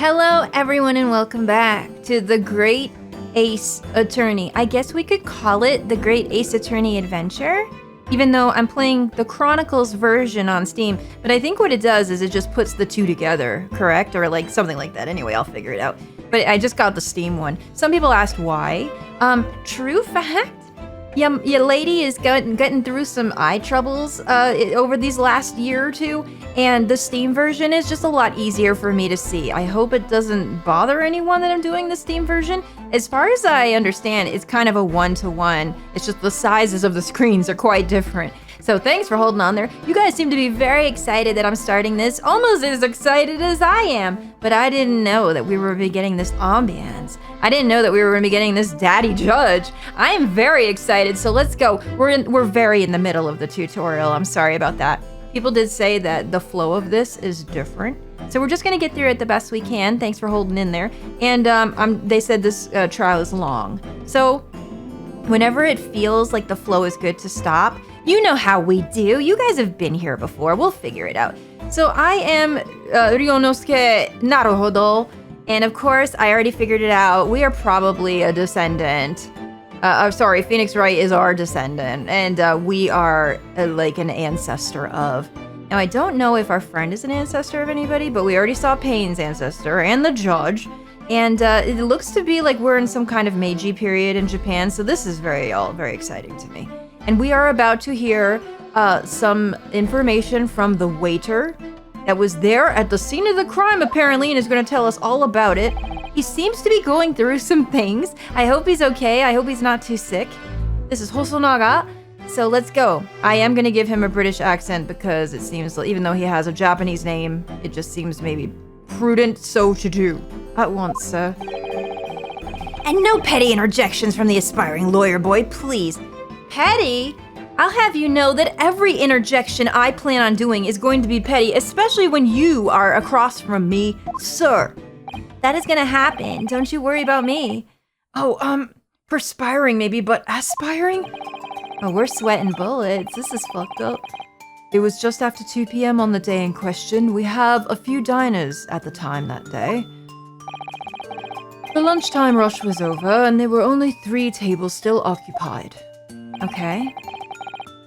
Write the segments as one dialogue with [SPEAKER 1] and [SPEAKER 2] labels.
[SPEAKER 1] Hello, everyone, and welcome back to The Great Ace Attorney. I guess we could call it The Great Ace Attorney Adventure, even though I'm playing the Chronicles version on Steam. But I think what it does is it just puts the two together, correct? Or like something like that. Anyway, I'll figure it out. But I just got the Steam one. Some people asked why. True fact. Your lady is getting through some eye troubles over these last year or two, and the Steam version is just a lot easier for me to see. I hope it doesn't bother anyone that I'm doing the Steam version. As far as I understand, it's kind of a one-to-one. It's just the sizes of the screens are quite different. So thanks for holding on there. You guys seem to be very excited that I'm starting this, almost as excited as I am. But I didn't know that we were getting this ambiance. I didn't know that we were going to be getting this daddy judge. I am very excited, so let's go. We're very in the middle of the tutorial. I'm sorry about that. People did say that the flow of this is different. So we're just going to get through it the best we can. Thanks for holding in there. And they said this trial is long. So whenever it feels like the flow is good to stop, you know how we do. You guys have been here before. We'll figure it out. So I am Ryonosuke Naruhodo. And of course, I already figured it out. We are probably a descendant. Sorry, Phoenix Wright is our descendant. And we are like an ancestor of. Now, I don't know if our friend is an ancestor of anybody, but we already saw Payne's ancestor and the judge. And it looks to be like we're in some kind of Meiji period in Japan. So this is very exciting to me. And we are about to hear some information from the waiter that was there at the scene of the crime, apparently, and is going to tell us all about it. He seems to be going through some things. I hope he's okay. I hope he's not too sick. This is Hosonaga. So let's go. I am going to give him a British accent because it seems, even though he has a Japanese name, it just seems maybe prudent so to do. At once, sir. And no petty interjections from the aspiring lawyer boy, please. Petty? I'll have you know that every interjection I plan on doing is going to be petty, especially when you are across from me, sir. That is gonna happen. Don't you worry about me. Oh, perspiring maybe, but aspiring? Oh, we're sweating bullets. This is fucked up. It was just after 2 p.m. on the day in question. We have a few diners at the time that day. The lunchtime rush was over, and there were only 3 tables still occupied. Okay.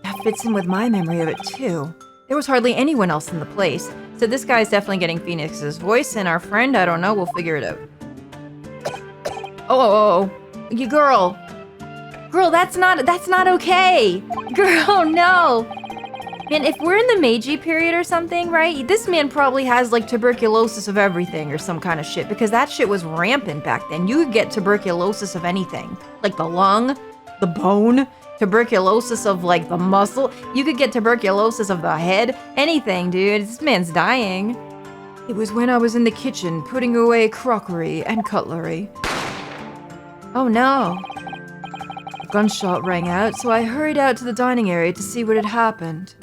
[SPEAKER 1] That fits in with my memory of it, too. There was hardly anyone else in the place. So this guy's definitely getting Phoenix's voice, and our friend, I don't know, we'll figure it out. Oh, you girl. Girl, that's not okay. Girl, no. Man, if we're in the Meiji period or something, right? This man probably has like tuberculosis of everything or some kind of shit, because that shit was rampant back then. You could get tuberculosis of anything. Like the lung, the bone, tuberculosis of like the muscle. You could get tuberculosis of the head. Anything, dude. This man's dying. It was when I was in the kitchen putting away crockery and cutlery. Oh no. A gunshot rang out, so I hurried out to the dining area to see what had happened.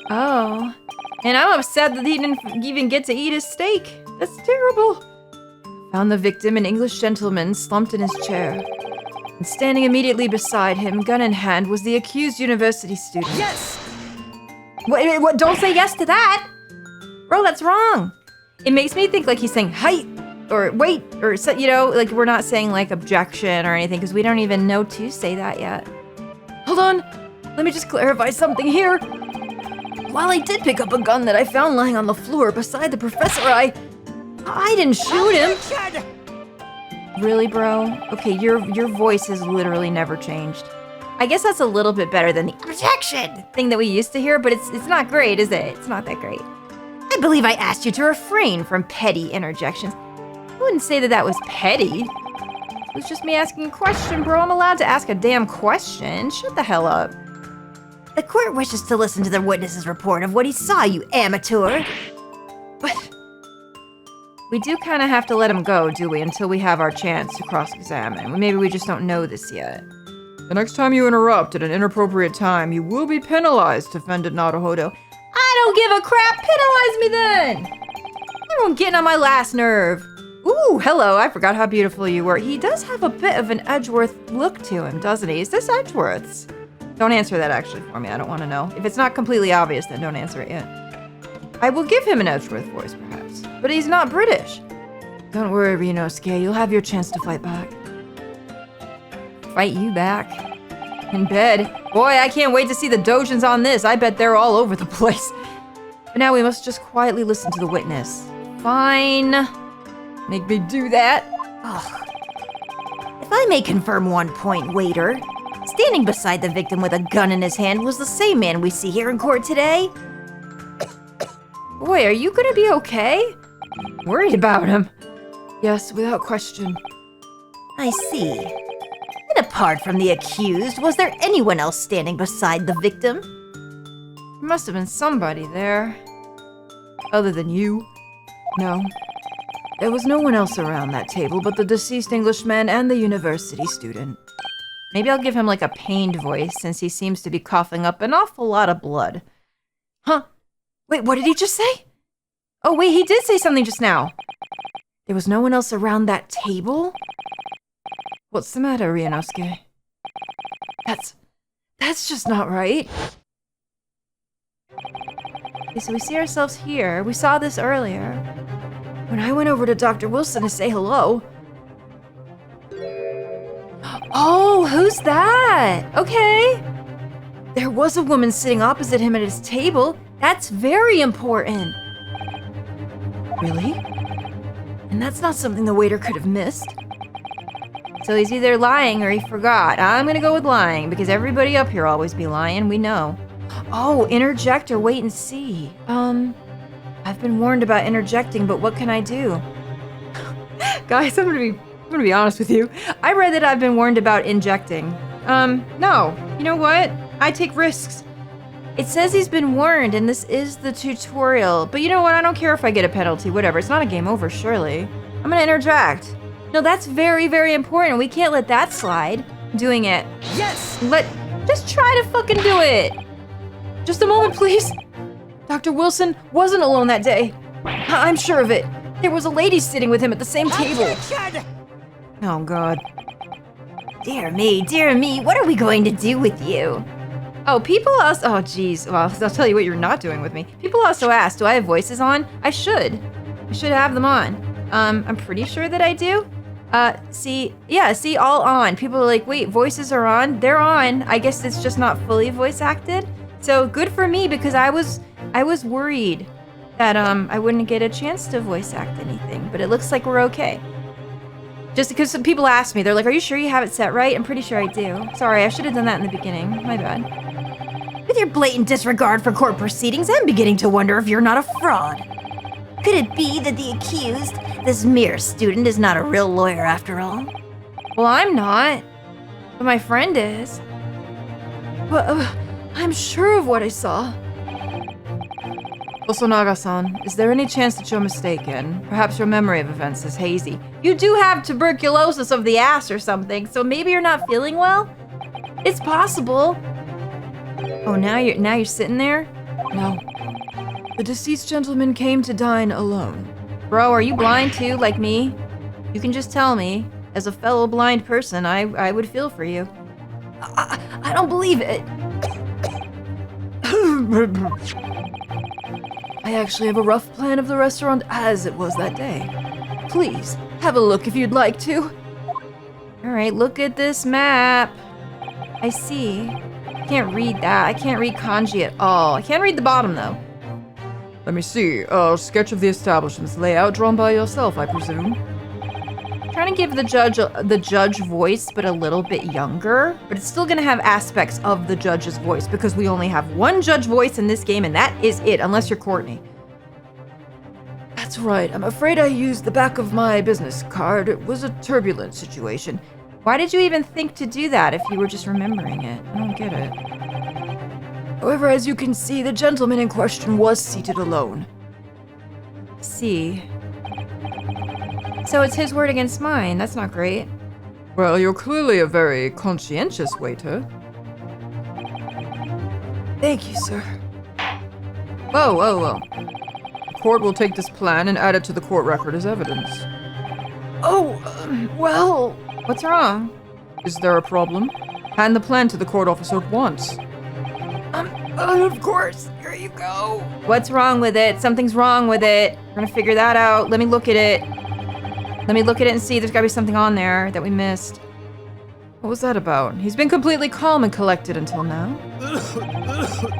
[SPEAKER 1] Oh. And I'm upset that he didn't even get to eat his steak. That's terrible. Found the victim, an English gentleman, slumped in his chair. And standing immediately beside him, gun in hand, was the accused university student. Yes! What? Don't say yes to that! Bro, that's wrong. It makes me think like he's saying, height, or wait, or, you know, like we're not saying like objection or anything, because we don't even know to say that yet. Hold on. Let me just clarify something here. While I did pick up a gun that I found lying on the floor beside the professor, I didn't shoot him. Really, bro? Okay, your voice has literally never changed. I guess that's a little bit better than the objection thing that we used to hear, but it's not great, is it? It's not that great. I believe I asked you to refrain from petty interjections. I wouldn't say that was petty. It was just me asking a question, bro. I'm allowed to ask a damn question. Shut the hell up. The court wishes to listen to the witness's report of what he saw, you amateur. But we do kind of have to let him go, do we, until we have our chance to cross-examine. Maybe we just don't know this yet. The next time you interrupt at an inappropriate time, you will be penalized, defendant Naruhodo. I don't give a crap! Penalize me then! Everyone getting on my last nerve. Ooh, hello, I forgot how beautiful you were. He does have a bit of an Edgeworth look to him, doesn't he? Is this Edgeworth's? Don't answer that actually for me, I don't want to know. If it's not completely obvious, then don't answer it yet. I will give him an Edgeworth voice, perhaps. but he's not British. Don't worry, Ryunosuke, you'll have your chance to fight back. Fight you back? In bed? Boy, I can't wait to see the dojins on this. I bet they're all over the place. But now we must just quietly listen to the witness. Fine. Make me do that.
[SPEAKER 2] Ugh. If I may confirm one point, waiter, standing beside the victim with a gun in his hand was the same man we see here in court today.
[SPEAKER 1] Boy, are you gonna be okay? Worried about him. Yes, without question.
[SPEAKER 2] I see. And apart from the accused, was there anyone else standing beside the victim?
[SPEAKER 1] There must have been somebody there. Other than you? No. There was no one else around that table but the deceased Englishman and the university student. Maybe I'll give him like a pained voice since he seems to be coughing up an awful lot of blood. Huh? Wait, what did he just say? Oh wait, he did say something just now. There was no one else around that table? What's the matter, Ryunosuke? That's just not right. Okay, so we see ourselves here. We saw this earlier. When I went over to Dr. Wilson to say hello. Oh, who's that? Okay. There was a woman sitting opposite him at his table. That's very important. Really? And that's not something the waiter could have missed. So he's either lying or he forgot. I'm gonna go with lying because everybody up here always be lying, we know. Oh, interject or wait and see. I've been warned about interjecting, but what can I do? Guys, I'm gonna be honest with you. I read that I've been warned about injecting. No. You know what? I take risks. It says he's been warned, and this is the tutorial. But you know what? I don't care if I get a penalty, whatever. It's not a game over, surely. I'm gonna interject. No, that's very, very important. We can't let that slide. Doing it.
[SPEAKER 2] Yes!
[SPEAKER 1] Just try to fucking do it. Just a moment, please. Dr. Wilson wasn't alone that day. I'm sure of it. There was a lady sitting with him at the same table. Oh, God.
[SPEAKER 2] Dear me, what are we going to do with you?
[SPEAKER 1] Oh, people also... Oh, geez. Well, I'll tell you what you're not doing with me. People also ask, do I have voices on? I should. I should have them on. I'm pretty sure that I do. See, all on. People are like, wait, voices are on? They're on. I guess it's just not fully voice acted. So good for me because I was worried that I wouldn't get a chance to voice act anything, but it looks like we're okay. Just because some people ask me, they're like, are you sure you have it set right? I'm pretty sure I do. Sorry, I should have done that in the beginning. My bad.
[SPEAKER 2] With your blatant disregard for court proceedings, I'm beginning to wonder if you're not a fraud. Could it be that the accused, this mere student, is not a real lawyer after all?
[SPEAKER 1] Well, I'm not, but my friend is. But I'm sure of what I saw. Osonaga-san, is there any chance that you're mistaken? Perhaps your memory of events is hazy. You do have tuberculosis of the ass or something, so maybe you're not feeling well? It's possible. Oh, now you're sitting there? No. The deceased gentleman came to dine alone. Bro, are you blind too, like me? You can just tell me. As a fellow blind person, I would feel for you. I don't believe it. I actually have a rough plan of the restaurant as it was that day. Please, have a look if you'd like to. Alright, look at this map. I see. I can't read that. I can't read kanji at all. I can't read the bottom, though. Let me see. A sketch of the establishment's layout drawn by yourself, I presume. Trying to give the judge voice, but a little bit younger. But it's still gonna have aspects of the judge's voice because we only have one judge voice in this game, and that is it, unless you're Courtney. That's right. I'm afraid I used the back of my business card. It was a turbulent situation. Why did you even think to do that if you were just remembering it? I don't get it. However, as you can see, the gentleman in question was seated alone. See. So it's his word against mine. That's not great. Well, you're clearly a very conscientious waiter. Thank you, sir. Whoa. The court will take this plan and add it to the court record as evidence. Oh, well... What's wrong? Is there a problem? Hand the plan to the court officer at once. Of course. Here There you go. What's wrong with it? Something's wrong with it. We're gonna figure that out. Let me look at it. Let me look at it and see. There's gotta be something on there that we missed. What was that about? He's been completely calm and collected until now.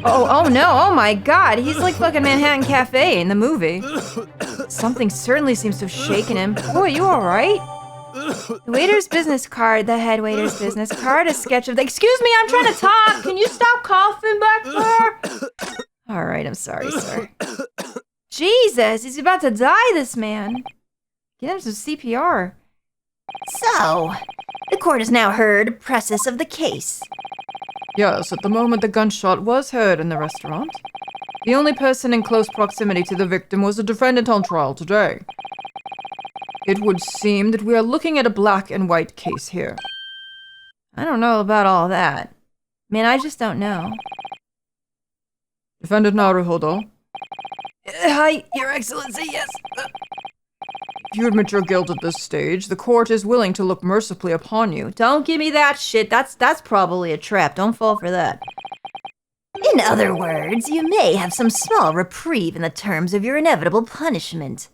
[SPEAKER 1] Oh no, oh my god. He's like fucking Manhattan Cafe in the movie. Something certainly seems to have shaken him. Boy, you alright? The waiter's business card, the head waiter's business card, a sketch of the— Excuse me, I'm trying to talk! Can you stop coughing back there? Alright, I'm sorry, sir. Jesus, he's about to die, this man. Get him some CPR.
[SPEAKER 2] So, the court has now heard process of the case.
[SPEAKER 3] Yes, at the moment the gunshot was heard in the restaurant. The only person in close proximity to the victim was the defendant on trial today. It would seem that we are looking at a black and white case here.
[SPEAKER 1] I don't know about all that. Man, I just don't know.
[SPEAKER 3] Defendant Naruhodo.
[SPEAKER 1] Hi, Your Excellency, yes.
[SPEAKER 3] If you admit your guilt at this stage, the court is willing to look mercifully upon you.
[SPEAKER 1] Don't give me that shit. That's probably a trap. Don't fall for that.
[SPEAKER 2] In other words, you may have some small reprieve in the terms of your inevitable punishment.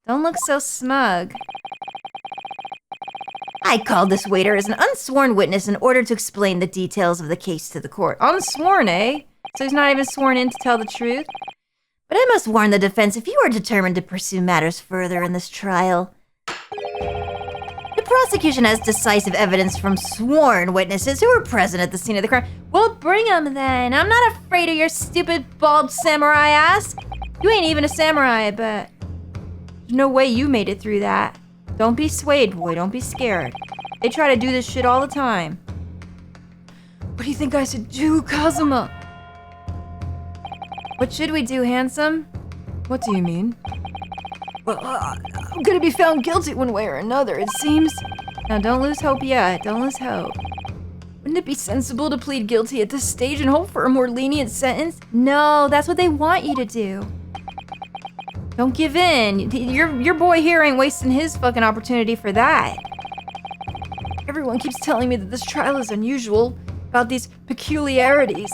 [SPEAKER 1] Don't look so smug.
[SPEAKER 2] I called this waiter as an unsworn witness in order to explain the details of the case to the court.
[SPEAKER 1] Unsworn, eh? So he's not even sworn in to tell the truth?
[SPEAKER 2] But I must warn the defense, if you are determined to pursue matters further in this trial, the prosecution has decisive evidence from sworn witnesses who were present at the scene of the crime.
[SPEAKER 1] Well, bring him then. I'm not afraid of your stupid, bald samurai ass. You ain't even a samurai, I bet. There's no way you made it through that. Don't be swayed, boy. Don't be scared. They try to do this shit all the time. What do you think I should do, Kazuma? What should we do, handsome?
[SPEAKER 3] What do you mean?
[SPEAKER 1] Well, I'm gonna be found guilty one way or another, it seems. Now, don't lose hope yet. Don't lose hope. Wouldn't it be sensible to plead guilty at this stage and hope for a more lenient sentence? No, that's what they want you to do. Don't give in. Your boy here ain't wasting his fucking opportunity for that. Everyone keeps telling me that this trial is unusual, about these peculiarities.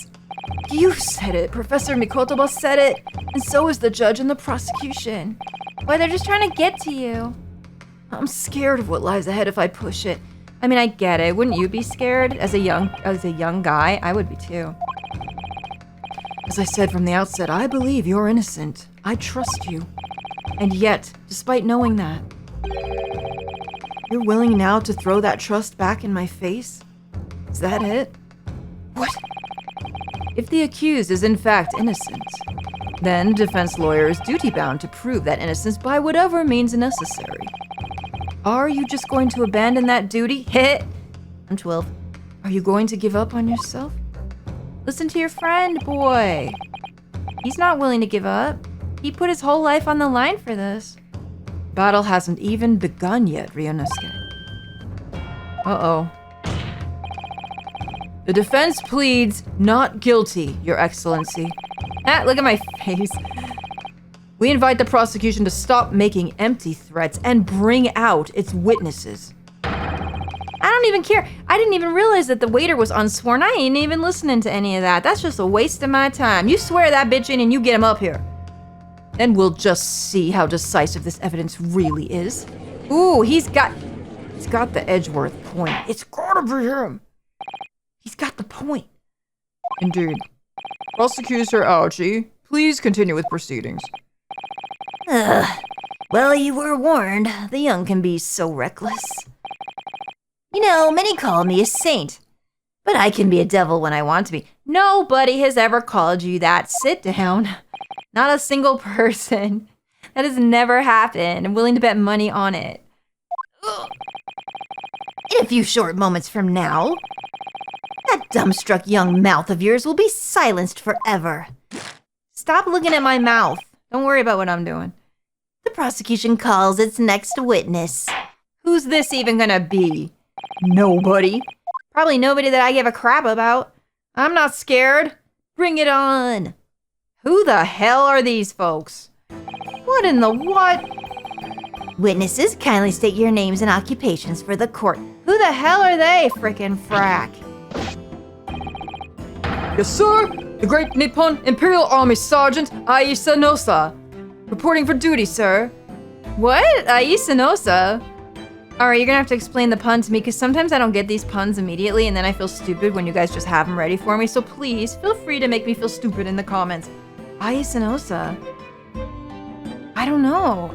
[SPEAKER 1] You said it, Professor Mikotoba said it, and so is the judge and the prosecution. Why, they're just trying to get to you. I'm scared of what lies ahead if I push it. I mean, I get it. Wouldn't you be scared as a young guy? I would be too. As I said from the outset, I believe you're innocent. I trust you. And yet, despite knowing that, you're willing now to throw that trust back in my face? Is that it? What? If the accused is in fact innocent, then defense lawyer is duty-bound to prove that innocence by whatever means necessary. Are you just going to abandon that duty? Hit! I'm 12. Are you going to give up on yourself? Listen to your friend, boy. He's not willing to give up. He put his whole life on the line for this. Battle hasn't even begun yet, Ryunosuke. Uh-oh. The defense pleads not guilty, Your Excellency. Ah, look at my face. We invite the prosecution to stop making empty threats and bring out its witnesses. I don't even care. I didn't even realize that the waiter was unsworn. I ain't even listening to any of that. That's just a waste of my time. You swear that bitch in and you get him up here. Then we'll just see how decisive this evidence really is. Ooh, he's got the Edgeworth point. It's gotta be him. He's got the point.
[SPEAKER 3] Indeed. Prosecutor Aochi, please continue with proceedings.
[SPEAKER 2] Well, you were warned. The young can be so reckless. You know, many call me a saint, but I can be a devil when I want to be.
[SPEAKER 1] Nobody has ever called you that. Sit down. Not a single person. That has never happened. I'm willing to bet money on it.
[SPEAKER 2] In a few short moments from now, that dumbstruck young mouth of yours will be silenced forever.
[SPEAKER 1] Stop looking at my mouth. Don't worry about what I'm doing.
[SPEAKER 2] The prosecution calls its next witness.
[SPEAKER 1] Who's this even gonna be? Nobody. Probably nobody that I give a crap about. I'm not scared. Bring it on. Who the hell are these folks? What in the what?
[SPEAKER 2] Witnesses, kindly state your names and occupations for the court.
[SPEAKER 1] Who the hell are they, frickin' frack?
[SPEAKER 3] Yes, sir. The Great Nippon Imperial Army Sergeant Aisa Nosa. Reporting for duty, sir.
[SPEAKER 1] What? Aisanosa? Alright, you're gonna have to explain the pun to me, because sometimes I don't get these puns immediately, and then I feel stupid when you guys just have them ready for me, so please, feel free to make me feel stupid in the comments. Aisanosa. I don't know.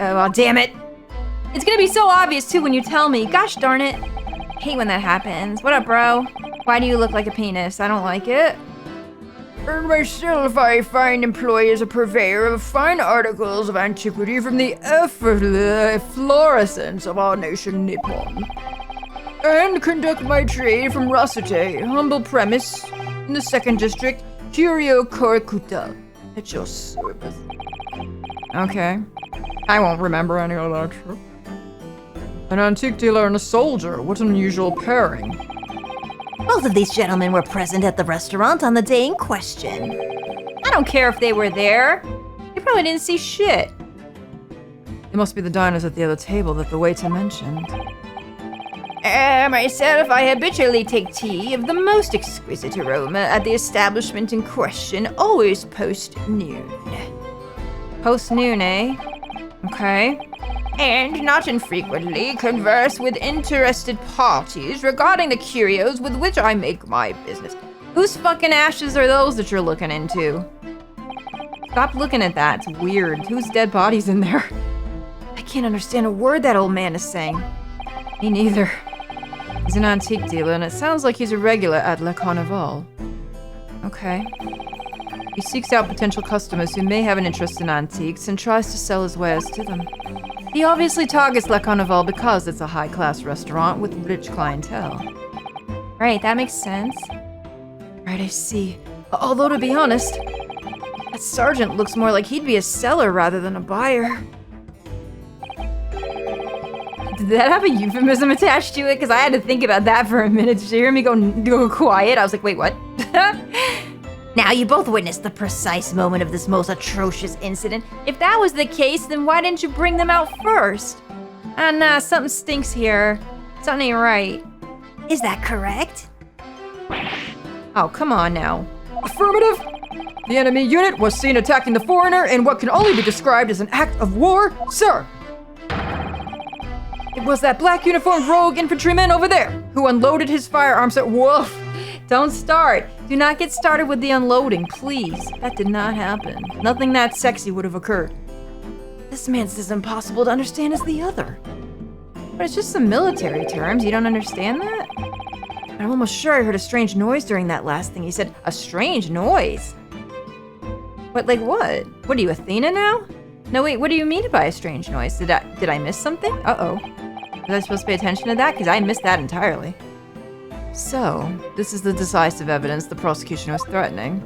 [SPEAKER 1] Oh, damn it! It's gonna be so obvious, too, when you tell me. Gosh darn it. Hate when that happens. What up, bro? Why do you look like a penis? I don't like it.
[SPEAKER 3] And myself, I find employee as a purveyor of fine articles of antiquity from the efflorescence of our nation Nippon. And conduct my trade from Rasate, humble premise, in the 2nd District, Curio Korakuta. At your service. Okay. I won't remember any of that shit. An antique dealer and a soldier, what an unusual pairing.
[SPEAKER 2] Both of these gentlemen were present at the restaurant on the day in question.
[SPEAKER 1] I don't care if they were there. They probably didn't see shit.
[SPEAKER 3] It must be the diners at the other table that the waiter mentioned.
[SPEAKER 1] Myself, I habitually take tea of the most exquisite aroma at the establishment in question, always post-noon. Post-noon, eh? Okay. And not infrequently converse with interested parties regarding the curios with which I make my business. Whose fucking ashes are those that you're looking into? Stop looking at that, it's weird. Whose dead body's in there? I can't understand a word that old man is saying. Me neither. He's an antique dealer, and it sounds like he's a regular at Le Carnival. Okay. He seeks out potential customers who may have an interest in antiques and tries to sell his wares to them. He obviously targets Le Carnival because it's a high-class restaurant with rich clientele. Right, that makes sense. Right, I see. Although, to be honest, that sergeant looks more like he'd be a seller rather than a buyer. Did that have a euphemism attached to it? Because I had to think about that for a minute. Did you hear me go quiet? I was like, wait, what?
[SPEAKER 2] Now, you both witnessed the precise moment of this most atrocious incident.
[SPEAKER 1] If that was the case, then why didn't you bring them out first? Nah, something stinks here. Something ain't right.
[SPEAKER 2] Is that correct?
[SPEAKER 1] Oh, come on now.
[SPEAKER 3] Affirmative! The enemy unit was seen attacking the foreigner in what can only be described as an act of war, sir! It was that black uniformed rogue infantryman over there who unloaded his firearms at Wolf.
[SPEAKER 1] Don't start. Do not get started with the unloading, please. That did not happen. Nothing that sexy would have occurred. This man's as impossible to understand as the other. But it's just some military terms. You don't understand that? I'm almost sure I heard a strange noise during that last thing he said. A strange noise? But like what? What are you, Athena now? No, wait, what do you mean by a strange noise? Did I miss something? Uh-oh. Was I supposed to pay attention to that? Because I missed that entirely. So, this is the decisive evidence the prosecution was threatening.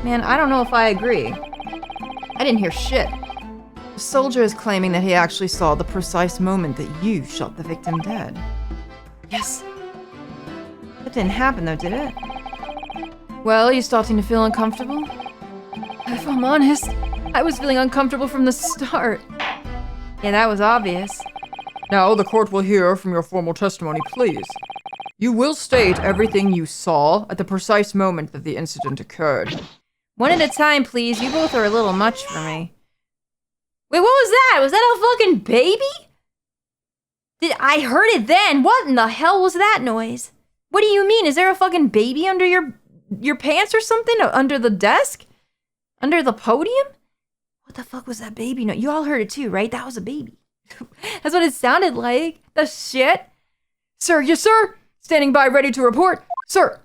[SPEAKER 1] Man, I don't know if I agree. I didn't hear shit. The soldier is claiming that he actually saw the precise moment that you shot the victim dead. Yes. That didn't happen though, did it? Well, are you starting to feel uncomfortable? If I'm honest, I was feeling uncomfortable from the start. Yeah, that was obvious.
[SPEAKER 3] Now the court will hear from your formal testimony, please. You will state everything you saw at the precise moment that the incident occurred.
[SPEAKER 1] One at a time, please. You both are a little much for me. Wait, what was that? Was that a fucking baby? I heard it then. What in the hell was that noise? What do you mean? Is there a fucking baby under your pants or something? Under the desk? Under the podium? What the fuck was that baby noise? You all heard it too, right? That was a baby. That's what it sounded like. The shit.
[SPEAKER 3] Sir, yes, sir. Standing by, ready to report. Sir.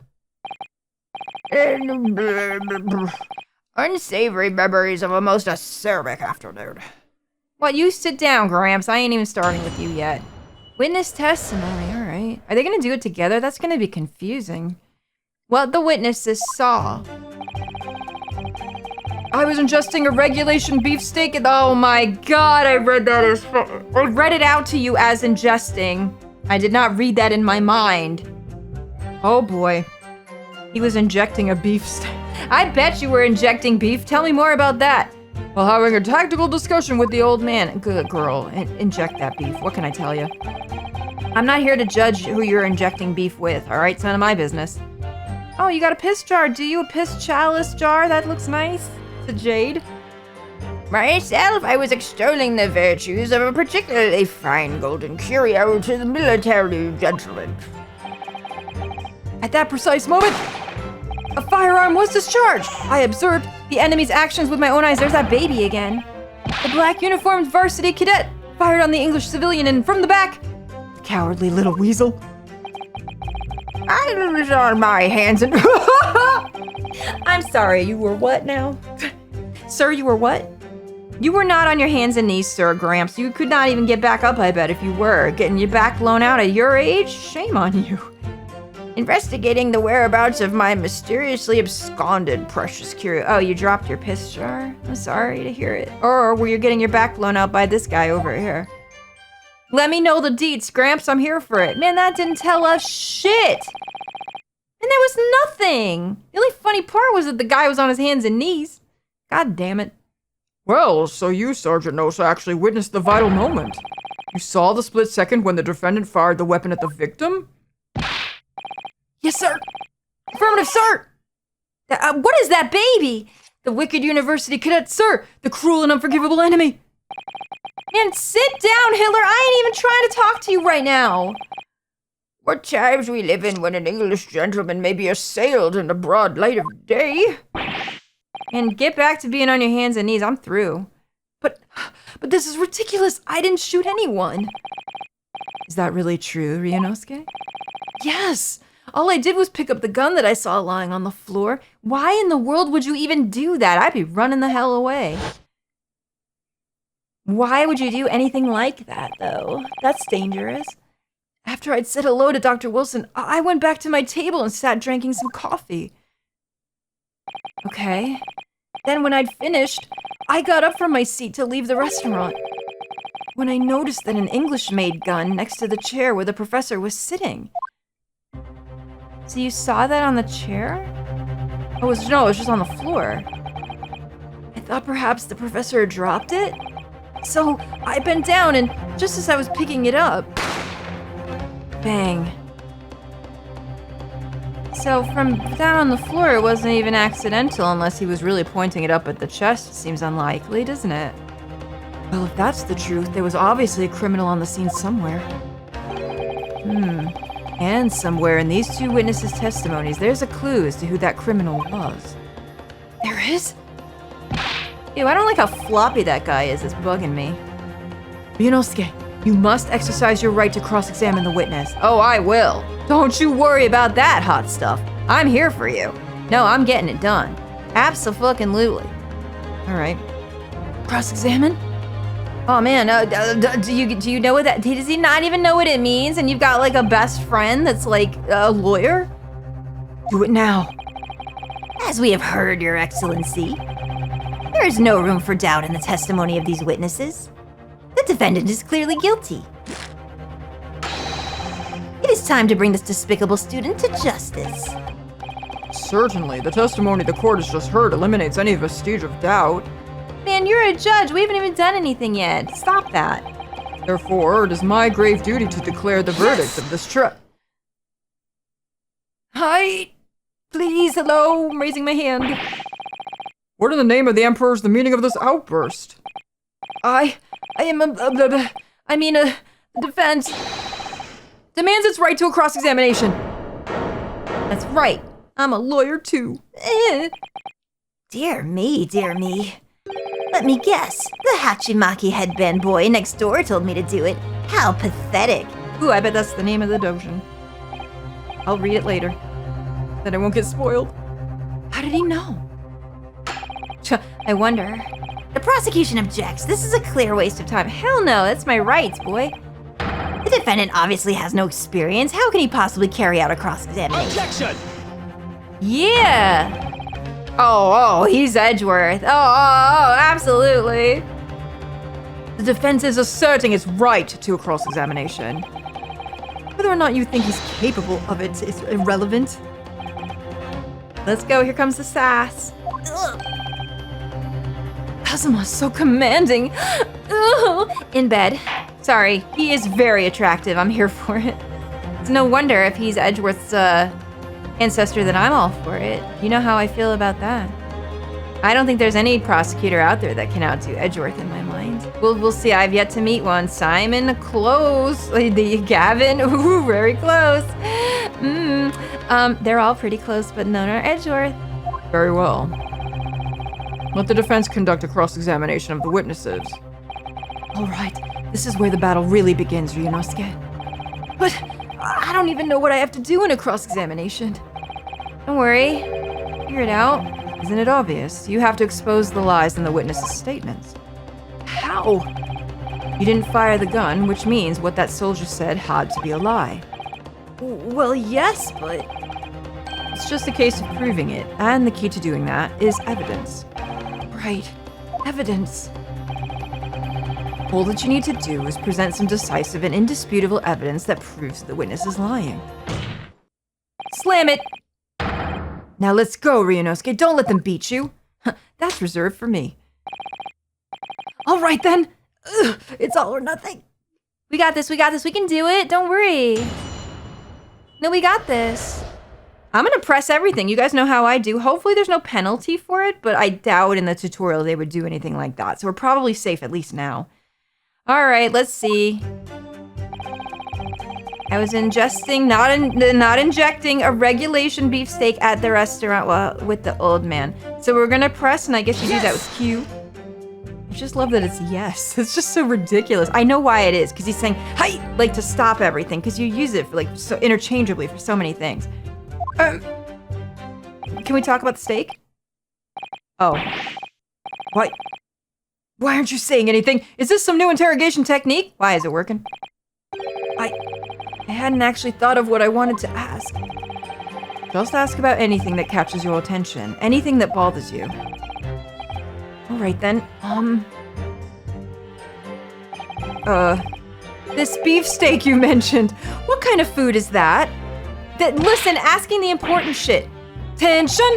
[SPEAKER 1] Unsavory memories of a most acerbic afternoon. What, you sit down, Gramps. I ain't even starting with you yet. Witness testimony, all right. Are they gonna do it together? That's gonna be confusing. What the witnesses saw.
[SPEAKER 3] I was ingesting a regulation beefsteak and
[SPEAKER 1] oh my god, I read it out to you as ingesting. I did not read that in my mind. Oh boy. He was injecting a beefsteak. I bet you were injecting beef. Tell me more about that.
[SPEAKER 3] While having a tactical discussion with the old man.
[SPEAKER 1] Good girl. Inject that beef. What can I tell you? I'm not here to judge who you're injecting beef with, alright? It's none of my business. Oh, you got a piss jar. Do you? A piss chalice jar? That looks nice. It's a jade.
[SPEAKER 4] Myself, I was extolling the virtues of a particularly fine golden curio to the military gentleman.
[SPEAKER 1] At that precise moment, a firearm was discharged. I observed the enemy's actions with my own eyes. There's that baby again. The black uniformed varsity cadet fired on the English civilian and from the back, the cowardly little weasel.
[SPEAKER 4] I was on my hands and...
[SPEAKER 1] I'm sorry, you were what now? Sir, you were what? You were not on your hands and knees, Sir Gramps. You could not even get back up, I bet, if you were. Getting your back blown out at your age? Shame on you.
[SPEAKER 4] investigating the whereabouts of my mysteriously absconded precious curio.
[SPEAKER 1] Oh, you dropped your piss jar? I'm sorry to hear it. Or were you getting your back blown out by this guy over here? Let me know the deets, Gramps. I'm here for it. Man, that didn't tell us shit. And there was nothing. The only funny part was that the guy was on his hands and knees. God damn it.
[SPEAKER 3] Well, so you, Sergeant Nosa, actually witnessed the vital moment. You saw the split second when the defendant fired the weapon at the victim?
[SPEAKER 1] Yes, sir. Affirmative, sir. What is that baby? The wicked university cadet, sir. The cruel and unforgivable enemy. Man, sit down, Hitler. I ain't even trying to talk to you right now.
[SPEAKER 4] What times we live in when an English gentleman may be assailed in the broad light of day.
[SPEAKER 1] And get back to being on your hands and knees. I'm through. But this is ridiculous. I didn't shoot anyone. Is that really true, Ryunosuke? Yes. All I did was pick up the gun that I saw lying on the floor. Why in the world would you even do that? I'd be running the hell away. Why would you do anything like that, though? That's dangerous. After I'd said hello to Dr. Wilson, I went back to my table and sat drinking some coffee. Okay. Then when I'd finished, I got up from my seat to leave the restaurant. When I noticed that an English-made gun next to the chair where the professor was sitting. So you saw that on the chair? No, it was just on the floor. I thought perhaps the professor had dropped it. So I bent down and just as I was picking it up, bang. So from down on the floor, it wasn't even accidental unless he was really pointing it up at the chest. Seems unlikely, doesn't it? Well, if that's the truth, there was obviously a criminal on the scene somewhere. And somewhere in these two witnesses' testimonies, there's a clue as to who that criminal was. There is? Ew, I don't like how floppy that guy is. It's bugging me. Ryunosuke, you must exercise your right to cross-examine the witness. Oh, I will. Don't you worry about that, hot stuff. I'm here for you. No, I'm getting it done. Abso-fucking-lutely. All right. Cross-examine? Oh man, do you know what that? Does he not even know what it means? And you've got like a best friend that's like a lawyer? Do it now.
[SPEAKER 2] As we have heard, Your Excellency, there is no room for doubt in the testimony of these witnesses. The defendant is clearly guilty. It is time to bring this despicable student to justice.
[SPEAKER 3] Certainly, the testimony the court has just heard eliminates any vestige of doubt.
[SPEAKER 1] Man, you're a judge. We haven't even done anything yet. Stop that.
[SPEAKER 3] Therefore, it is my grave duty to declare the verdict of this trial.
[SPEAKER 1] Hi. Please, hello. I'm raising my hand.
[SPEAKER 3] What in the name of the Emperor is the meaning of this outburst?
[SPEAKER 1] The defense demands its right to a cross-examination. That's right. I'm a lawyer too.
[SPEAKER 2] Dear me, dear me. Let me guess. The Hachimaki headband boy next door told me to do it. How pathetic.
[SPEAKER 1] Ooh, I bet that's the name of the doujin. I'll read it later. Then I won't get spoiled. How did he know? I wonder.
[SPEAKER 2] The prosecution objects. This is a clear waste of time.
[SPEAKER 1] Hell no, that's my rights, boy.
[SPEAKER 2] The defendant obviously has no experience. How can he possibly carry out a cross-examination?
[SPEAKER 5] Objection!
[SPEAKER 1] Yeah. Oh, he's Edgeworth. Oh, absolutely. The defense is asserting its right to a cross-examination. Whether or not you think he's capable of it is irrelevant. Let's go, here comes the sass.
[SPEAKER 2] Ugh.
[SPEAKER 1] Kazuma's so commanding. In bed. Sorry, he is very attractive. I'm here for it. It's no wonder if he's Edgeworth's ancestor that I'm all for it. You know how I feel about that. I don't think there's any prosecutor out there that can outdo Edgeworth in my mind. We'll see. I've yet to meet one. Simon, close. The Gavin, ooh, very close. They're all pretty close, but none are Edgeworth.
[SPEAKER 3] Very well. Let the defense conduct a cross-examination of the witnesses.
[SPEAKER 1] All right, this is where the battle really begins, Ryunosuke. But I don't even know what I have to do in a cross-examination. Don't worry, figure it out.
[SPEAKER 3] Isn't it obvious? You have to expose the lies in the witnesses' statements.
[SPEAKER 1] How?
[SPEAKER 3] You didn't fire the gun, which means what that soldier said had to be a lie.
[SPEAKER 1] Well, yes, but...
[SPEAKER 3] It's just a case of proving it, and the key to doing that is evidence.
[SPEAKER 1] Right, evidence.
[SPEAKER 3] All that you need to do is present some decisive and indisputable evidence that proves the witness is lying.
[SPEAKER 1] Slam it!
[SPEAKER 3] Now let's go, Ryunosuke. Don't let them beat you. That's reserved for me.
[SPEAKER 1] All right, then.
[SPEAKER 2] Ugh, it's all or nothing.
[SPEAKER 1] We got this, we got this. We can do it. Don't worry. No, we got this. I'm gonna press everything. You guys know how I do. Hopefully there's no penalty for it, but I doubt in the tutorial they would do anything like that. So we're probably safe, at least now. All right, let's see. I was ingesting, not injecting a regulation beefsteak at the restaurant with the old man. So we're gonna press, and I guess you do that with Q. I just love that it's yes. It's just so ridiculous. I know why it is, because he's saying, hi, like to stop everything, because you use it for like so interchangeably for so many things. Can we talk about the steak? Oh. Why aren't you saying anything? Is this some new interrogation technique? Why is it working? I hadn't actually thought of what I wanted to ask. Just ask about anything that catches your attention. Anything that bothers you. Alright then, this beefsteak you mentioned. What kind of food is that? Listen, asking the important shit. Tension!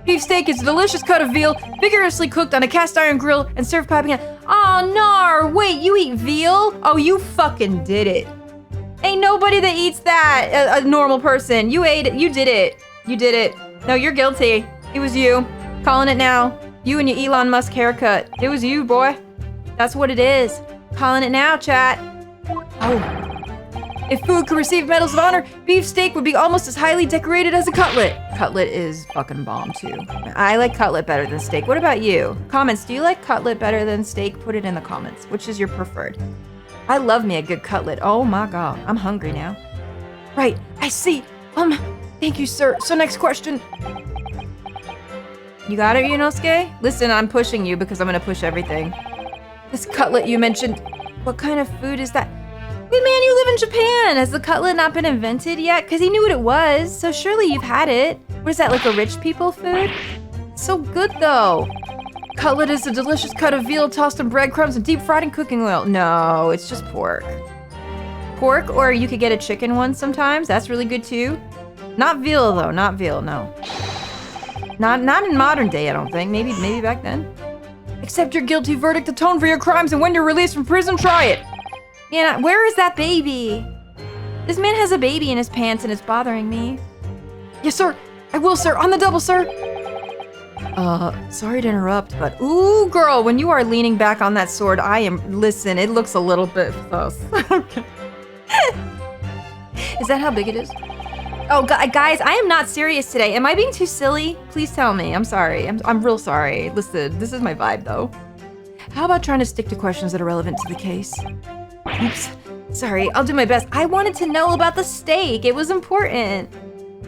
[SPEAKER 1] Beefsteak is a delicious cut of veal, vigorously cooked on a cast iron grill and served piping hot. Oh, nar! Wait, you eat veal? Oh, you fucking did it. Ain't nobody that eats that, a normal person. You ate it. You did it. You did it. No, you're guilty. It was you. Calling it now. You and your Elon Musk haircut. It was you, boy. That's what it is. Calling it now, chat. Oh. If food could receive medals of honor, beefsteak would be almost as highly decorated as a cutlet. Cutlet is fucking bomb, too. I like cutlet better than steak. What about you? Comments, do you like cutlet better than steak? Put it in the comments. Which is your preferred? I love me a good cutlet. Oh my god. I'm hungry now. Right, I see. Thank you, sir. So next question. You got it, Ryunosuke? Listen, I'm pushing you because I'm gonna push everything. This cutlet you mentioned, what kind of food is that? Wait, man, you live in Japan! Has the cutlet not been invented yet? Because he knew what it was, so surely you've had it. What is that, like a rich people food? It's so good, though. Cutlet is a delicious cut of veal tossed in breadcrumbs and deep fried in cooking oil. No, it's just pork. Pork, or you could get a chicken one sometimes. That's really good, too. Not veal, though. Not veal, no. Not in modern day, I don't think. Maybe back then. Accept your guilty verdict, atone for your crimes, and when you're released from prison, try it. Man, where is that baby? This man has a baby in his pants and it's bothering me. Yes, sir. I will, sir. On the double, sir. Sorry to interrupt, but ooh, girl, when you are leaning back on that sword, listen, it looks a little bit sus. Is that how big it is? Oh, guys, I am not serious today. Am I being too silly? Please tell me. I'm sorry. I'm real sorry. Listen, this is my vibe, though. How about trying to stick to questions that are relevant to the case? Oops. Sorry, I'll do my best. I wanted to know about the steak. It was important.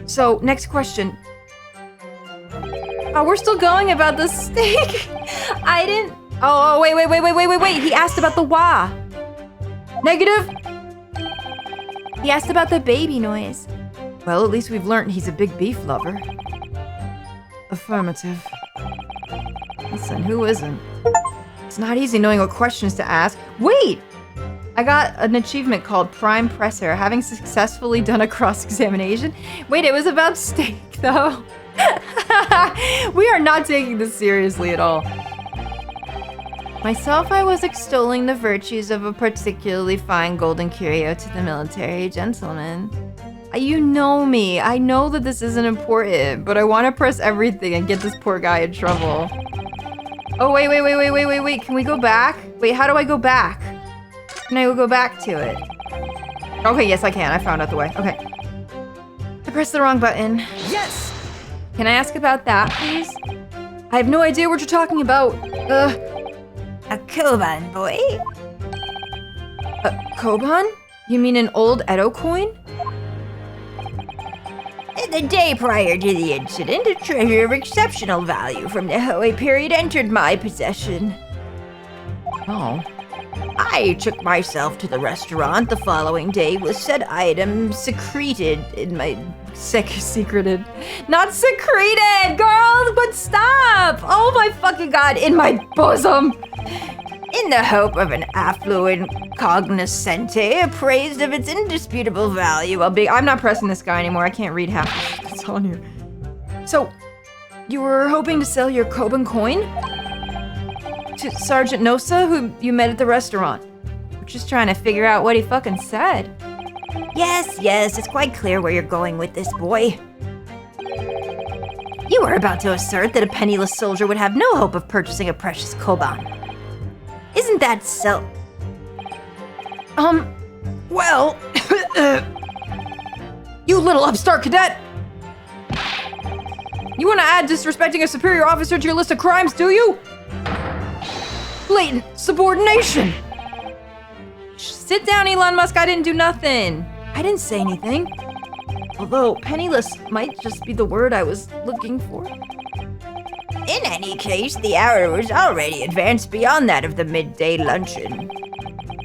[SPEAKER 1] So, next question. Oh, we're still going about the steak. I didn't... Oh, wait. He asked about the wah. Negative. He asked about the baby noise. Well, at least we've learned he's a big beef lover. Affirmative. Listen, who isn't? It's not easy knowing what questions to ask. Wait! I got an achievement called Prime Presser, having successfully done a cross-examination. Wait, it was about steak, though. We are not taking this seriously at all. Myself, I was extolling the virtues of a particularly fine golden curio to the military gentleman. You know me. I know that this isn't important, but I want to press everything and get this poor guy in trouble. Oh, wait. Can we go back? Wait, how do I go back? Can I go back to it? Okay, yes, I can. I found out the way. Okay. I pressed the wrong button. Yes! Can I ask about that, please? I have no idea what you're talking about.
[SPEAKER 4] A koban, boy.
[SPEAKER 1] A koban? You mean an old Edo coin?
[SPEAKER 4] In the day prior to the incident, a treasure of exceptional value from the Hoei period entered my possession.
[SPEAKER 3] Oh.
[SPEAKER 4] I took myself to the restaurant the following day with said item secreted in my
[SPEAKER 1] Secreted. Not secreted, girl, but stop! Oh my fucking god, in my bosom!
[SPEAKER 4] in the hope of an affluent cognoscente appraised of its indisputable value.
[SPEAKER 1] I'm not pressing this guy anymore. I can't read half that's on here. So, you were hoping to sell your Koban coin? To Sergeant Nosa, who you met at the restaurant? We're just trying to figure out what he fucking said.
[SPEAKER 4] Yes, it's quite clear where you're going with this, boy. You were about to assert that a penniless soldier would have no hope of purchasing a precious koban. Isn't that so?
[SPEAKER 1] Well, you little upstart cadet! You want to add disrespecting a superior officer to your list of crimes, do you? Blatant subordination! Sit down, Elon Musk, I didn't do nothing. I didn't say anything. Although, penniless might just be the word I was looking for.
[SPEAKER 4] In any case, the hour was already advanced beyond that of the midday luncheon.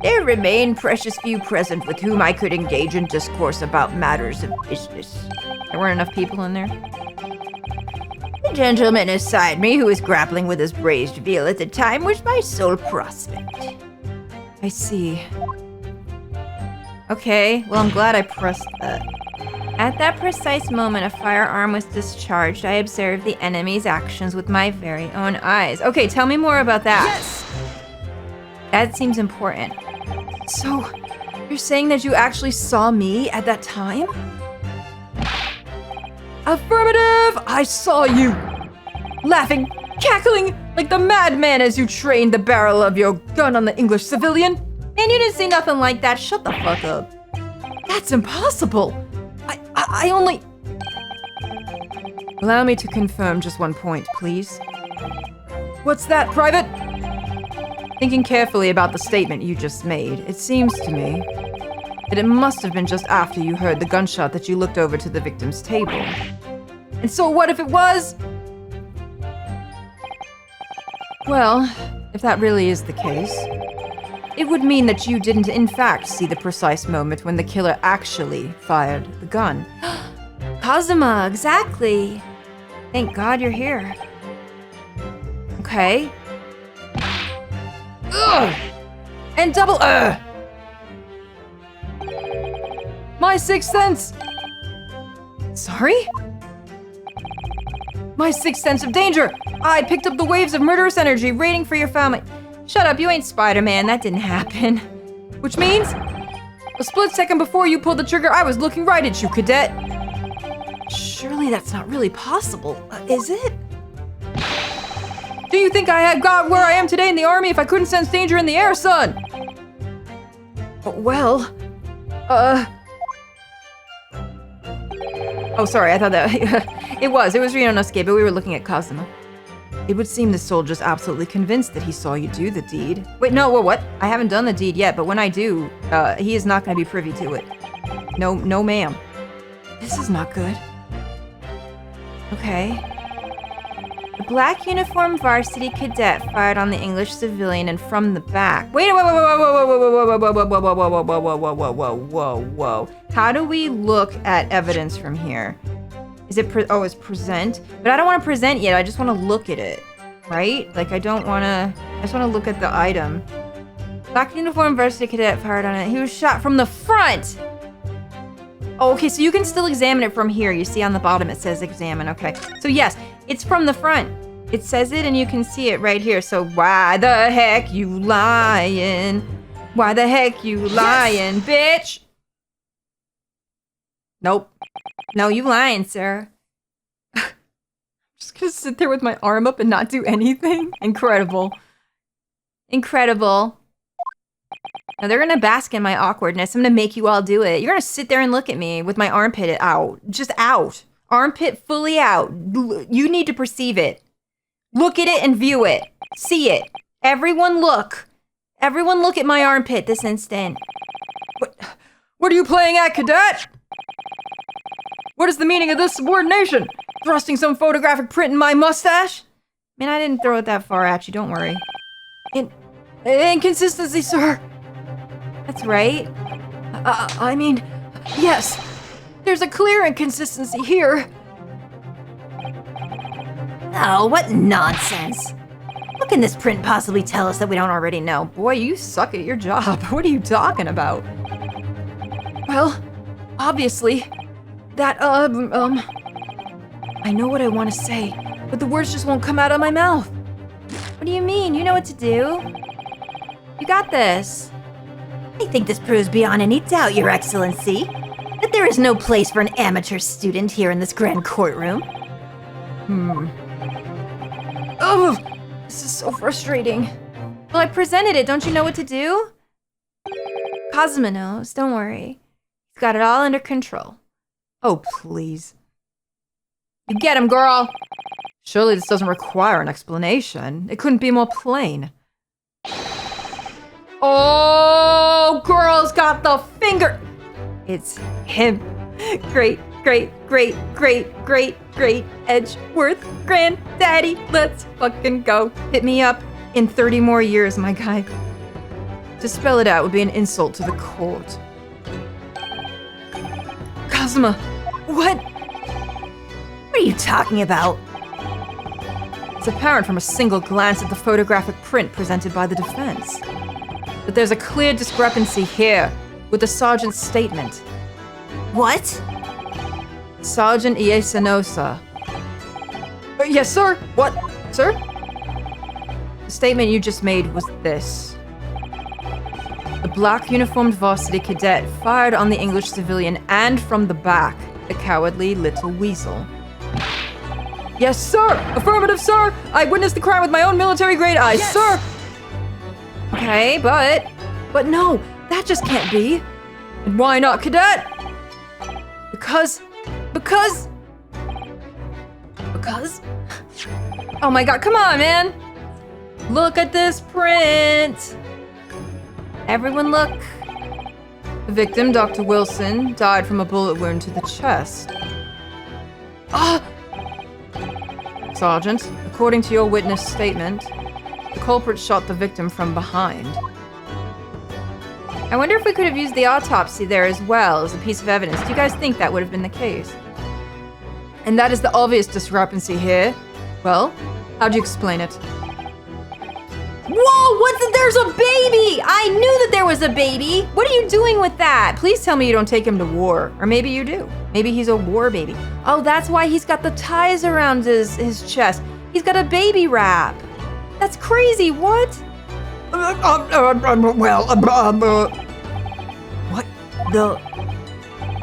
[SPEAKER 4] There remained precious few present with whom I could engage in discourse about matters of business.
[SPEAKER 1] There weren't enough people in there.
[SPEAKER 4] The gentleman beside me, who was grappling with his braised veal at the time, was my sole prospect.
[SPEAKER 1] I see. Okay, well, I'm glad I pressed that. At that precise moment a firearm was discharged, I observed the enemy's actions with my very own eyes. Okay, tell me more about that. Yes! That seems important. So, you're saying that you actually saw me at that time? Affirmative! I saw you! Laughing, cackling like the madman as you trained the barrel of your gun on the English civilian. Man, you didn't see nothing like that. Shut the fuck up. That's impossible. I only... Allow me to confirm just one point, please. What's that, Private? Thinking carefully about the statement you just made, it seems to me that it must have been just after you heard the gunshot that you looked over to the victim's table. And so what if it was? Well, if that really is the case, it would mean that you didn't in fact see the precise moment when the killer actually fired the gun. Kazuma, exactly. Thank God you're here. Okay. Ugh! And double My sixth sense! Sorry? My sixth sense of danger! I picked up the waves of murderous energy raining for your family. Shut up, you ain't Spider-Man, that didn't happen. Which means, a split second before you pulled the trigger, I was looking right at you, cadet. Surely that's not really possible, is it? Do you think I had got where I am today in the army if I couldn't sense danger in the air, son? Well, Oh, sorry, I thought that... It was Rino Nosuke, but we were looking at Kazuma. It would seem the soldier's absolutely convinced that he saw you do the deed. Wait, no, what? I haven't done the deed yet, but when I do, he is not going to be privy to it. No, ma'am. This is not good. Okay. The black uniformed varsity cadet fired on the English civilian and from the back. Wait, whoa. How do we look at evidence from here? Is it, it's present? But I don't want to present yet, I just want to look at it. Right? Like, I just want to look at the item. Black uniformed varsity cadet fired on it. He was shot from the front! Oh, okay, so you can still examine it from here. You see on the bottom it says examine, okay. So yes, it's from the front. It says it and you can see it right here. So why the heck you lying? Why the heck you lying, bitch? Nope. No, you lying, sir. Just gonna sit there with my arm up and not do anything? Incredible. Incredible. Now they're gonna bask in my awkwardness. I'm gonna make you all do it. You're gonna sit there and look at me with my armpit out. Just out. Armpit fully out. You need to perceive it. Look at it and view it. See it. Everyone look. Everyone look at my armpit this instant.
[SPEAKER 3] What are you playing at, cadet? What is the meaning of this subordination? Thrusting some photographic print in my mustache?
[SPEAKER 1] Man, I didn't throw it that far at you, don't worry.
[SPEAKER 3] Inconsistency, sir.
[SPEAKER 1] That's right.
[SPEAKER 3] I mean, yes. There's a clear inconsistency here.
[SPEAKER 2] Oh, what nonsense. What can this print possibly tell us that we don't already know?
[SPEAKER 1] Boy, you suck at your job. What are you talking about?
[SPEAKER 3] Well, obviously, that, I know what I want to say, but the words just won't come out of my mouth.
[SPEAKER 1] What do you mean? You know what to do. You got this.
[SPEAKER 2] I think this proves beyond any doubt, Your Excellency, that there is no place for an amateur student here in this grand courtroom.
[SPEAKER 3] Oh, this is so frustrating.
[SPEAKER 1] Well, I presented it. Don't you know what to do? Cosmo knows. Don't worry. He's got it all under control.
[SPEAKER 3] Oh, please. You get him, girl. Surely this doesn't require an explanation. It couldn't be more plain. Oh, girl's got the finger.
[SPEAKER 1] It's him. Great, great, great, great, great, great Edgeworth granddaddy. Let's fucking go. Hit me up in 30 more years, my guy.
[SPEAKER 3] To spell it out would be an insult to the court. Cosmo, what?
[SPEAKER 2] What are you talking about?
[SPEAKER 3] It's apparent from a single glance at the photographic print presented by the defense that there's a clear discrepancy here with the sergeant's statement.
[SPEAKER 2] What?
[SPEAKER 3] Sergeant Iesanosa. Yes, sir. What, sir? The statement you just made was this. The black uniformed varsity cadet fired on the English civilian and from the back, the cowardly little weasel. Yes, sir! Affirmative, sir! I witnessed the crime with my own military-grade eyes, yes! Sir!
[SPEAKER 1] Okay, but
[SPEAKER 3] no, that just can't be. And why not, cadet? Because...
[SPEAKER 1] Oh my god, come on, man! Look at this print! Everyone look.
[SPEAKER 3] The victim, Dr. Wilson, died from a bullet wound to the chest. Ah! Sergeant, according to your witness statement, the culprit shot the victim from behind.
[SPEAKER 1] I wonder if we could have used the autopsy there as well as a piece of evidence. Do you guys think that would have been the case?
[SPEAKER 3] And that is the obvious discrepancy here. Well, how'd you explain it?
[SPEAKER 1] Whoa, there's a baby! I knew that there was a baby! What are you doing with that? Please tell me you don't take him to war. Or maybe you do. Maybe he's a war baby. Oh, that's why he's got the ties around his chest. He's got a baby wrap. That's crazy, what?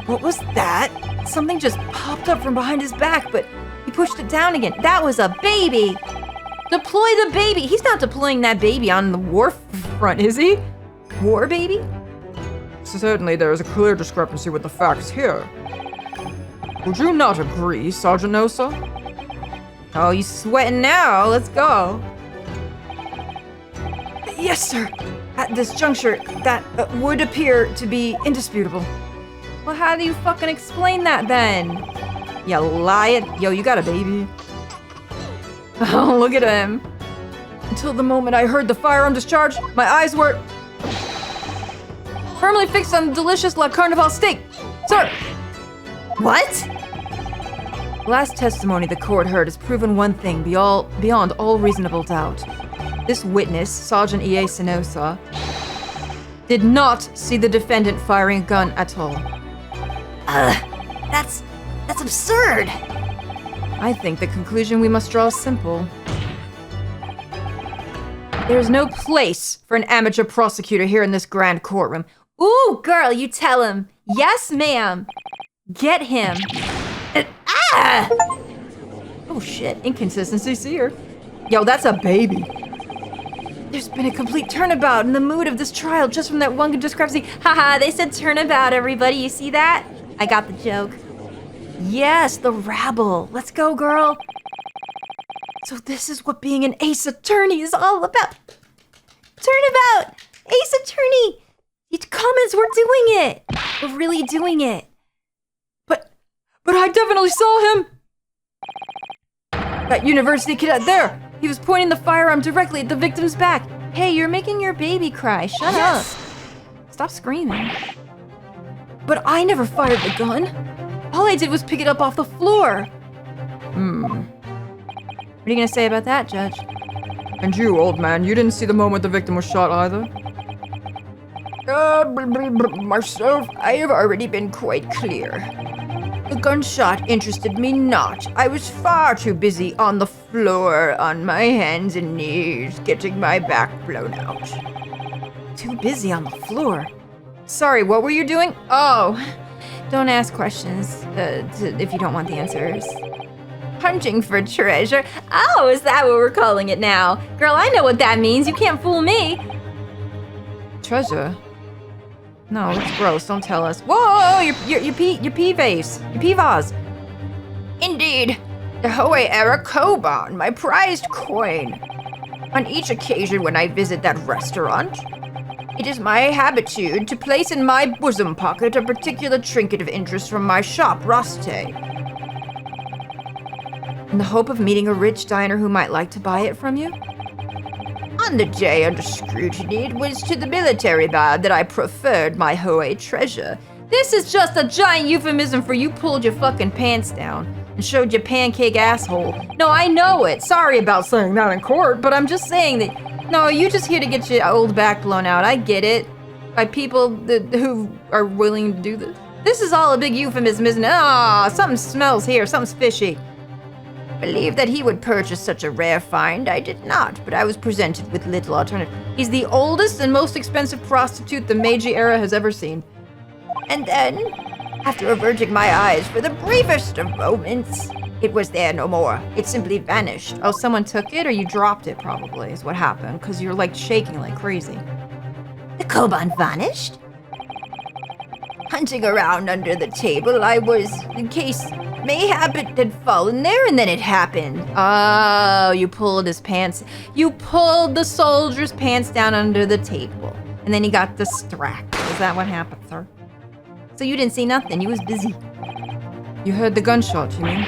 [SPEAKER 1] What was that? Something just popped up from behind his back, but he pushed it down again. That was a baby! Deploy the baby! He's not deploying that baby on the war front, is he? War baby?
[SPEAKER 3] Certainly there is a clear discrepancy with the facts here. Would you not agree, Sergeant Nosa?
[SPEAKER 1] Oh, you sweating now. Let's go.
[SPEAKER 3] Yes, sir. At this juncture, that would appear to be indisputable.
[SPEAKER 1] Well, how do you fucking explain that then? You lying. Yo, you got a baby. Oh, look at him.
[SPEAKER 3] Until the moment I heard the firearm discharge, my eyes were firmly fixed on the delicious La Carnival steak. Sir!
[SPEAKER 2] What?
[SPEAKER 3] The last testimony the court heard has proven one thing beyond all reasonable doubt. This witness, Sergeant E.A. Sinosa, did not see the defendant firing a gun at all.
[SPEAKER 2] That's absurd.
[SPEAKER 3] I think the conclusion we must draw is simple. There's no place for an amateur prosecutor here in this grand courtroom.
[SPEAKER 1] Ooh, girl, you tell him. Yes, ma'am. Get him.
[SPEAKER 2] Ah!
[SPEAKER 3] Oh shit, inconsistency here. Yo, that's a baby.
[SPEAKER 1] There's been a complete turnabout in the mood of this trial just from that one discrepancy. Haha, they said turnabout, everybody. You see that? I got the joke. Yes, the rabble. Let's go, girl. So this is what being an ace attorney is all about. Turnabout! Ace attorney! These comments, we're doing it. We're really doing it.
[SPEAKER 3] But I definitely saw him! That university cadet there! He was pointing the firearm directly at the victim's back.
[SPEAKER 1] Hey, you're making your baby cry. Shut up. Stop screaming.
[SPEAKER 3] But I never fired the gun.
[SPEAKER 1] All I did was pick it up off the floor.
[SPEAKER 3] Hmm.
[SPEAKER 1] What are you gonna say about that, Judge?
[SPEAKER 3] And you, old man, you didn't see the moment the victim was shot either?
[SPEAKER 4] Myself, I have already been quite clear. The gunshot interested me not. I was far too busy on the floor, on my hands and knees, getting my back blown out.
[SPEAKER 1] Too busy on the floor. Sorry, what were you doing? Oh, don't ask questions if you don't want the answers. Hunting for treasure. Oh, is that what we're calling it now? Girl, I know what that means. You can't fool me.
[SPEAKER 3] Treasure? No, that's gross. Don't tell us. Whoa! Your pee vase. Your pee vase.
[SPEAKER 4] Indeed, the Hoei era koban, my prized coin. On each occasion when I visit that restaurant, it is my habitude to place in my bosom pocket a particular trinket of interest from my shop, Roste,
[SPEAKER 1] in the hope of meeting a rich diner who might like to buy it from you?
[SPEAKER 4] On the day under scrutiny, it was to the military bad that I preferred my Hoei treasure.
[SPEAKER 1] This is just a giant euphemism for you pulled your fucking pants down and showed your pancake asshole. No, I know it. Sorry about saying that in court, but I'm just saying that, no, you're just here to get your old back blown out. I get it. By people who are willing to do this. This is all a big euphemism, isn't it? Ah, something smells here. Something's fishy.
[SPEAKER 4] Believe that he would purchase such a rare find. I did not, but I was presented with little alternative.
[SPEAKER 1] He's the oldest and most expensive prostitute the Meiji era has ever seen.
[SPEAKER 4] And then, after averting my eyes for the briefest of moments, it was there no more. It simply vanished.
[SPEAKER 1] Oh, someone took it or you dropped it probably is what happened, because you're like shaking like crazy.
[SPEAKER 2] The koban vanished?
[SPEAKER 4] Hunting around under the table, I was, in case mayhap it had fallen there and then it happened.
[SPEAKER 1] Oh, you pulled his pants. You pulled the soldier's pants down under the table. And then he got distracted. Is that what happened, sir? So you didn't see nothing. You was busy.
[SPEAKER 3] You heard the gunshot, you mean?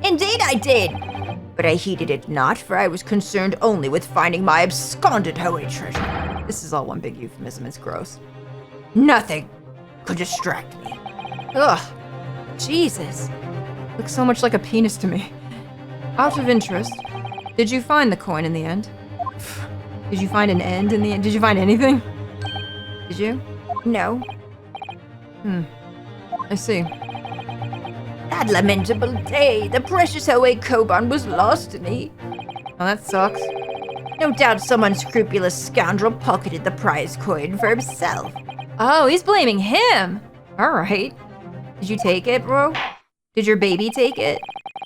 [SPEAKER 4] Indeed I did. But I heeded it not, for I was concerned only with finding my absconded Hoei treasure.
[SPEAKER 1] This is all one big euphemism. It's gross.
[SPEAKER 4] Nothing could distract me.
[SPEAKER 1] Ugh. Jesus. Looks so much like a penis to me. Out of interest, did you find the coin in the end? Did you find an end in the end? Did you find anything? Did you?
[SPEAKER 4] No.
[SPEAKER 1] I see.
[SPEAKER 4] That lamentable day, the precious Hoei koban was lost to me.
[SPEAKER 1] Oh, that sucks.
[SPEAKER 4] No doubt some unscrupulous scoundrel pocketed the prize coin for himself.
[SPEAKER 1] Oh, he's blaming him. All right. Did you take it, bro? Did your baby take it?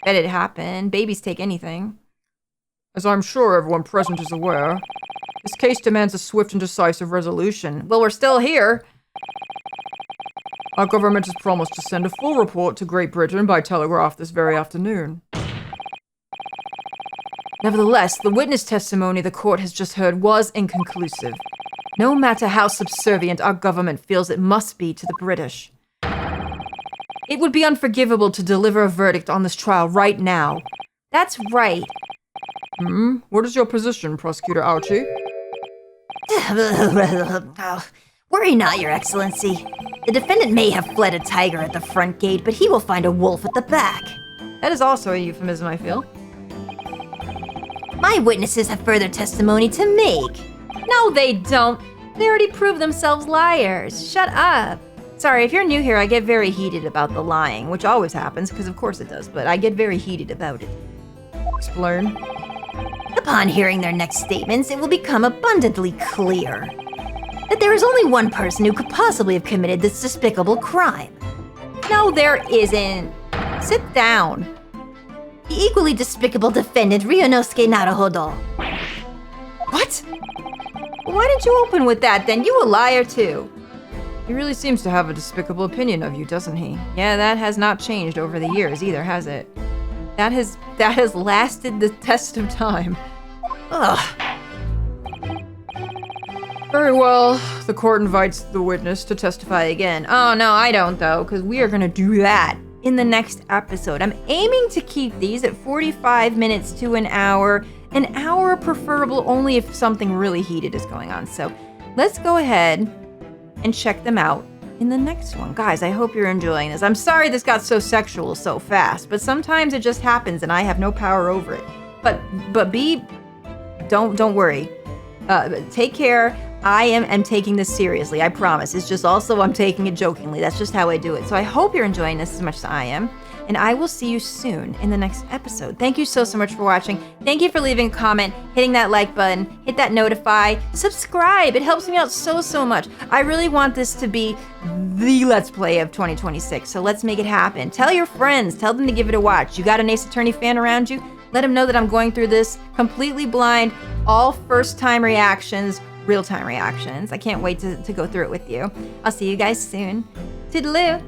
[SPEAKER 1] Bet it happened. Babies take anything.
[SPEAKER 3] As I'm sure everyone present is aware, this case demands a swift and decisive resolution.
[SPEAKER 1] Well, we're still here.
[SPEAKER 3] Our government has promised to send a full report to Great Britain by telegraph this very afternoon.
[SPEAKER 1] Nevertheless, the witness testimony the court has just heard was inconclusive. No matter how subservient our government feels it must be to the British. It would be unforgivable to deliver a verdict on this trial right now. That's right.
[SPEAKER 3] What is your position, Prosecutor Archie?
[SPEAKER 2] Worry not, Your Excellency. The defendant may have fled a tiger at the front gate, but he will find a wolf at the back.
[SPEAKER 1] That is also a euphemism, I feel.
[SPEAKER 2] My witnesses have further testimony to make.
[SPEAKER 1] No, they don't. They already proved themselves liars. Shut up. Sorry, if you're new here, I get very heated about the lying, which always happens, because of course it does, but I get very heated about it.
[SPEAKER 3] Explain.
[SPEAKER 2] The Upon hearing their next statements, it will become abundantly clear that there is only one person who could possibly have committed this despicable crime.
[SPEAKER 1] No, there isn't. Sit down.
[SPEAKER 2] The equally despicable defendant, Ryunosuke Naruhodo.
[SPEAKER 1] What? Why did you open with that then? You a liar too.
[SPEAKER 3] He really seems to have a despicable opinion of you, doesn't he?
[SPEAKER 1] Yeah, that has not changed over the years either, has it? That has lasted the test of time.
[SPEAKER 2] Ugh.
[SPEAKER 3] Very well. The court invites the witness to testify again.
[SPEAKER 1] Oh, no, I don't, though, because we are going to do that in the next episode. I'm aiming to keep these at 45 minutes to an hour preferable only if something really heated is going on. So let's go ahead and check them out in the next one. Guys, I hope you're enjoying this. I'm sorry this got so sexual so fast, but sometimes it just happens and I have no power over it. But don't worry. Take care. I am taking this seriously, I promise. It's just also I'm taking it jokingly. That's just how I do it. So I hope you're enjoying this as much as I am. And I will see you soon in the next episode. Thank you so much for watching. Thank you for leaving a comment, hitting that like button, hit that notify, subscribe. It helps me out so much. I really want this to be the Let's Play of 2026. So let's make it happen. Tell your friends. Tell them to give it a watch. You got an Ace Attorney fan around you? Let them know that I'm going through this completely blind, all first-time reactions, real-time reactions. I can't wait to go through it with you. I'll see you guys soon. Toodaloo.